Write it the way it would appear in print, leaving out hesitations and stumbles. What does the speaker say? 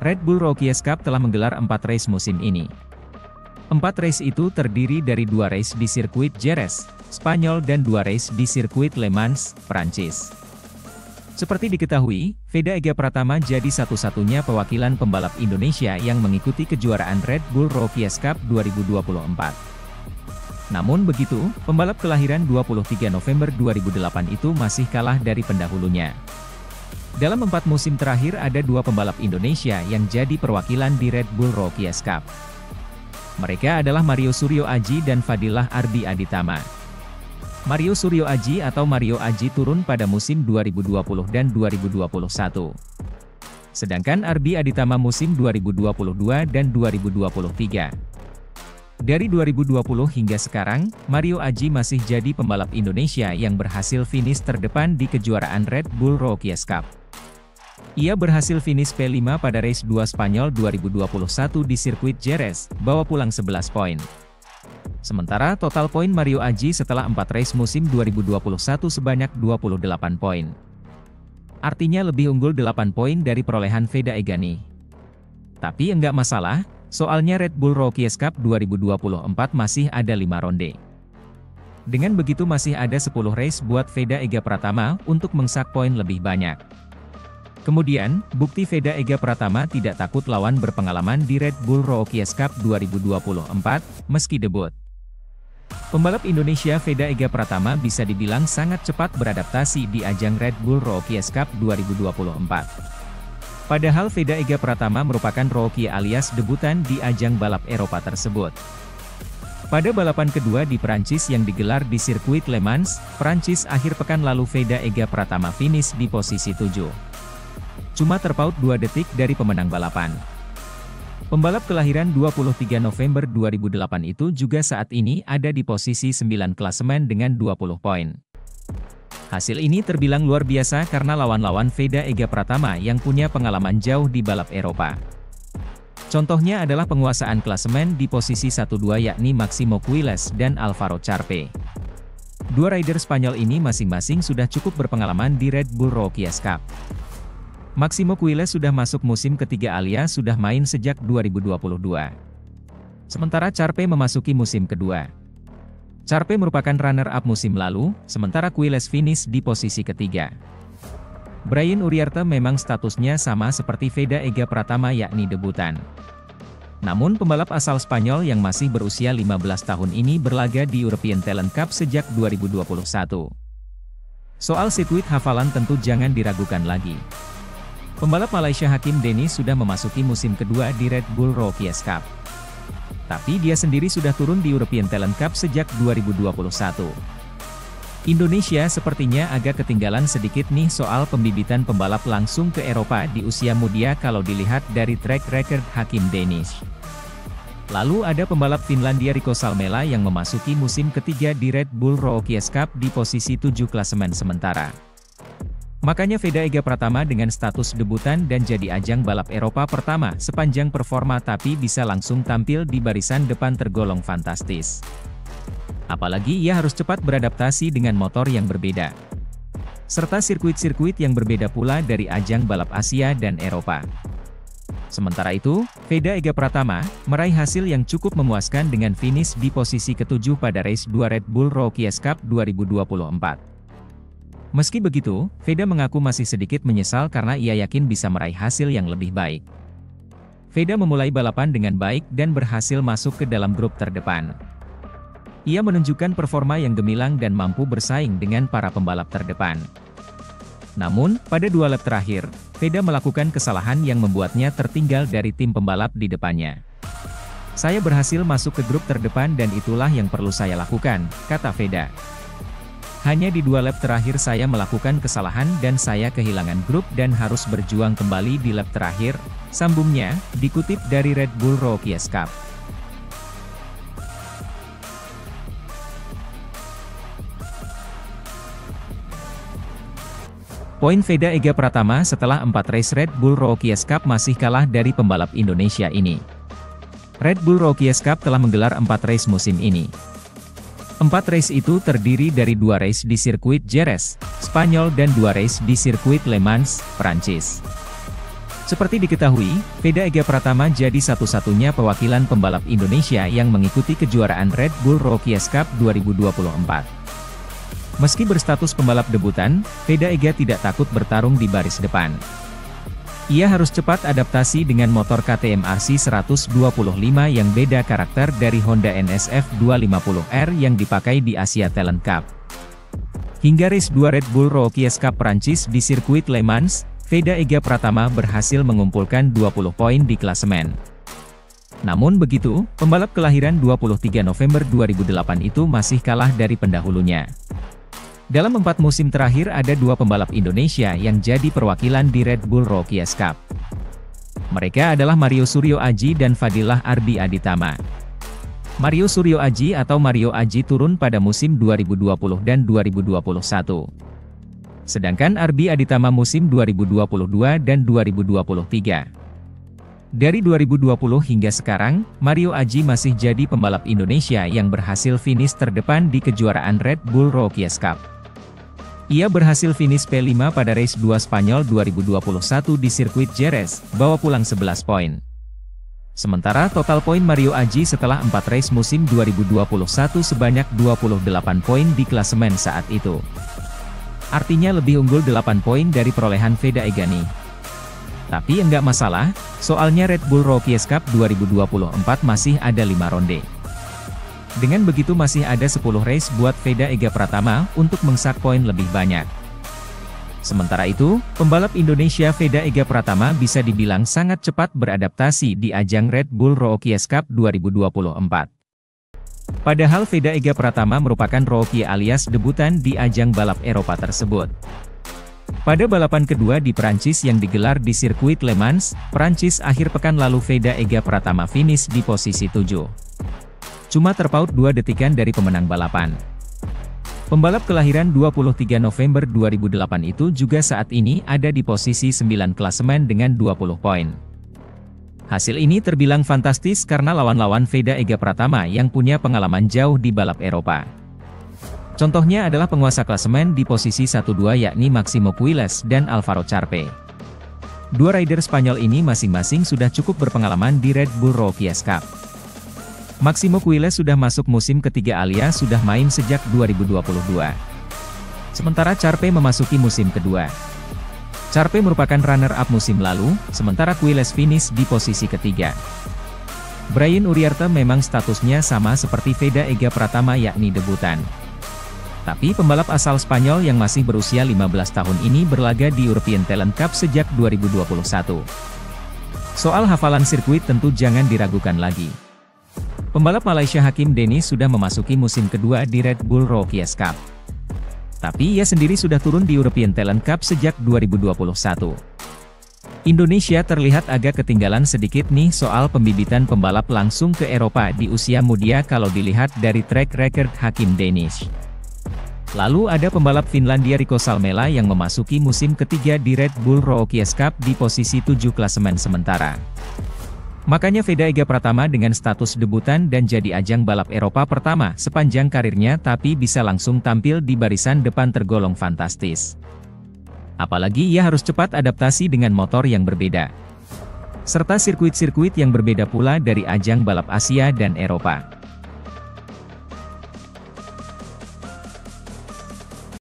Red Bull Rookies Cup telah menggelar 4 race musim ini. 4 race itu terdiri dari 2 race di sirkuit Jerez, Spanyol dan 2 race di sirkuit Le Mans, Prancis. Seperti diketahui, Veda Ega Pratama jadi satu-satunya perwakilan pembalap Indonesia yang mengikuti kejuaraan Red Bull Rookies Cup 2024. Namun begitu, pembalap kelahiran 23 November 2008 itu masih kalah dari pendahulunya. Dalam 4 musim terakhir ada 2 pembalap Indonesia yang jadi perwakilan di Red Bull Rookies Cup. Mereka adalah Mario Suryo Aji dan Fadilah Arbi Aditama. Mario Suryo Aji atau Mario Aji turun pada musim 2020 dan 2021. Sedangkan Arbi Aditama musim 2022 dan 2023. Dari 2020 hingga sekarang, Mario Aji masih jadi pembalap Indonesia yang berhasil finish terdepan di kejuaraan Red Bull Rookies Cup. Ia berhasil finish P5 pada race 2 Spanyol 2021 di sirkuit Jerez, bawa pulang 11 poin. Sementara total poin Mario Aji setelah 4 race musim 2021 sebanyak 28 poin. Artinya lebih unggul 8 poin dari perolehan Veda Ega nih. Tapi enggak masalah, soalnya Red Bull Rookies Cup 2024 masih ada 5 ronde. Dengan begitu masih ada 10 race buat Veda Ega Pratama untuk mengsak poin lebih banyak. Kemudian, bukti Veda Ega Pratama tidak takut lawan berpengalaman di Red Bull Rookies Cup 2024, meski debut. Pembalap Indonesia Veda Ega Pratama bisa dibilang sangat cepat beradaptasi di ajang Red Bull Rookies Cup 2024. Padahal Veda Ega Pratama merupakan rookie alias debutan di ajang balap Eropa tersebut. Pada balapan kedua di Prancis yang digelar di sirkuit Le Mans, Prancis akhir pekan lalu Veda Ega Pratama finish di posisi 7. Cuma terpaut 2 detik dari pemenang balapan. Pembalap kelahiran 23 November 2008 itu juga saat ini ada di posisi 9 klasemen dengan 20 poin. Hasil ini terbilang luar biasa karena lawan-lawan Veda Ega Pratama yang punya pengalaman jauh di balap Eropa. Contohnya adalah penguasaan klasemen di posisi 1-2 yakni Maximo Quiles dan Alvaro Charpe. Dua rider Spanyol ini masing-masing sudah cukup berpengalaman di Red Bull Rookies Cup. Maximo Quiles sudah masuk musim ketiga alias sudah main sejak 2022. Sementara Charpe memasuki musim kedua. Charpe merupakan runner-up musim lalu, sementara Quiles finish di posisi ketiga. Brian Uriarte memang statusnya sama seperti Veda Ega Pratama yakni debutan. Namun pembalap asal Spanyol yang masih berusia 15 tahun ini berlaga di European Talent Cup sejak 2021. Soal sirkuit hafalan tentu jangan diragukan lagi. Pembalap Malaysia Hakim Dennis sudah memasuki musim kedua di Red Bull Rookies Cup. Tapi dia sendiri sudah turun di European Talent Cup sejak 2021. Indonesia sepertinya agak ketinggalan sedikit nih soal pembibitan pembalap langsung ke Eropa di usia muda kalau dilihat dari track record Hakim Dennis. Lalu ada pembalap Finlandia Rico Salmela yang memasuki musim ketiga di Red Bull Rookies Cup di posisi 7 klasemen sementara. Makanya Veda Ega Pratama dengan status debutan dan jadi ajang balap Eropa pertama sepanjang performa tapi bisa langsung tampil di barisan depan tergolong fantastis. Apalagi ia harus cepat beradaptasi dengan motor yang berbeda. Serta sirkuit-sirkuit yang berbeda pula dari ajang balap Asia dan Eropa. Sementara itu, Veda Ega Pratama meraih hasil yang cukup memuaskan dengan finish di posisi ke-7 pada race 2 Red Bull Rookies Cup 2024. Meski begitu, Veda mengaku masih sedikit menyesal karena ia yakin bisa meraih hasil yang lebih baik. Veda memulai balapan dengan baik dan berhasil masuk ke dalam grup terdepan. Ia menunjukkan performa yang gemilang dan mampu bersaing dengan para pembalap terdepan. Namun, pada 2 lap terakhir, Veda melakukan kesalahan yang membuatnya tertinggal dari tim pembalap di depannya. "Saya berhasil masuk ke grup terdepan dan itulah yang perlu saya lakukan," kata Veda. "Hanya di 2 lap terakhir saya melakukan kesalahan dan saya kehilangan grup dan harus berjuang kembali di lap terakhir," sambungnya, dikutip dari Red Bull Rookies Cup. Poin Veda Ega Pratama setelah 4 race Red Bull Rookies Cup masih kalah dari pembalap Indonesia ini. Red Bull Rookies Cup telah menggelar 4 race musim ini. 4 race itu terdiri dari 2 race di sirkuit Jerez, Spanyol dan 2 race di sirkuit Le Mans, Prancis. Seperti diketahui, Veda Ega Pratama jadi satu-satunya perwakilan pembalap Indonesia yang mengikuti kejuaraan Red Bull Rookies Cup 2024. Meski berstatus pembalap debutan, Veda Ega tidak takut bertarung di baris depan. Ia harus cepat adaptasi dengan motor KTM RC 125 yang beda karakter dari Honda NSF 250R yang dipakai di Asia Talent Cup. Hingga race 2 Red Bull Rookies Cup Prancis di sirkuit Le Mans, Veda Ega Pratama berhasil mengumpulkan 20 poin di klasemen. Namun begitu, pembalap kelahiran 23 November 2008 itu masih kalah dari pendahulunya. Dalam 4 musim terakhir ada 2 pembalap Indonesia yang jadi perwakilan di Red Bull Rookies Cup. Mereka adalah Mario Suryo Aji dan Fadilah Arbi Aditama. Mario Suryo Aji atau Mario Aji turun pada musim 2020 dan 2021. Sedangkan Arbi Aditama musim 2022 dan 2023. Dari 2020 hingga sekarang, Mario Aji masih jadi pembalap Indonesia yang berhasil finish terdepan di kejuaraan Red Bull Rookies Cup. Ia berhasil finish P5 pada race 2 Spanyol 2021 di sirkuit Jerez, bawa pulang 11 poin. Sementara total poin Mario Aji setelah 4 race musim 2021 sebanyak 28 poin di klasemen saat itu. Artinya lebih unggul 8 poin dari perolehan Veda Ega nih. Tapi enggak masalah, soalnya Red Bull Rookies Cup 2024 masih ada 5 ronde. Dengan begitu masih ada 10 race buat Veda Ega Pratama untuk mengsak poin lebih banyak. Sementara itu, pembalap Indonesia Veda Ega Pratama bisa dibilang sangat cepat beradaptasi di ajang Red Bull Rookies Cup 2024. Padahal Veda Ega Pratama merupakan rookie alias debutan di ajang balap Eropa tersebut. Pada balapan kedua di Prancis yang digelar di sirkuit Le Mans, Prancis akhir pekan lalu Veda Ega Pratama finish di posisi 7. Cuma terpaut 2 detikan dari pemenang balapan. Pembalap kelahiran 23 November 2008 itu juga saat ini ada di posisi 9 klasemen dengan 20 poin. Hasil ini terbilang fantastis karena lawan-lawan Veda Ega Pratama yang punya pengalaman jauh di balap Eropa. Contohnya adalah penguasa klasemen di posisi 1-2 yakni Máximo Puelles dan Álvaro Charpe. Dua rider Spanyol ini masing-masing sudah cukup berpengalaman di Red Bull Rookies Cup. Máximo Puelles sudah masuk musim ketiga alias sudah main sejak 2022. Sementara Charpe memasuki musim kedua. Charpe merupakan runner-up musim lalu, sementara Puelles finish di posisi ketiga. Brian Uriarte memang statusnya sama seperti Veda Ega Pratama yakni debutan. Tapi pembalap asal Spanyol yang masih berusia 15 tahun ini berlaga di European Talent Cup sejak 2021. Soal hafalan sirkuit tentu jangan diragukan lagi. Pembalap Malaysia Hakim Dennis sudah memasuki musim kedua di Red Bull Rookies Cup. Tapi ia sendiri sudah turun di European Talent Cup sejak 2021. Indonesia terlihat agak ketinggalan sedikit nih soal pembibitan pembalap langsung ke Eropa di usia muda kalau dilihat dari track record Hakim Dennis. Lalu ada pembalap Finlandia Rico Salmela yang memasuki musim ketiga di Red Bull Rookies Cup di posisi 7 klasemen sementara. Makanya Veda Ega Pratama dengan status debutan dan jadi ajang balap Eropa pertama sepanjang karirnya tapi bisa langsung tampil di barisan depan tergolong fantastis. Apalagi ia harus cepat adaptasi dengan motor yang berbeda. Serta sirkuit-sirkuit yang berbeda pula dari ajang balap Asia dan Eropa.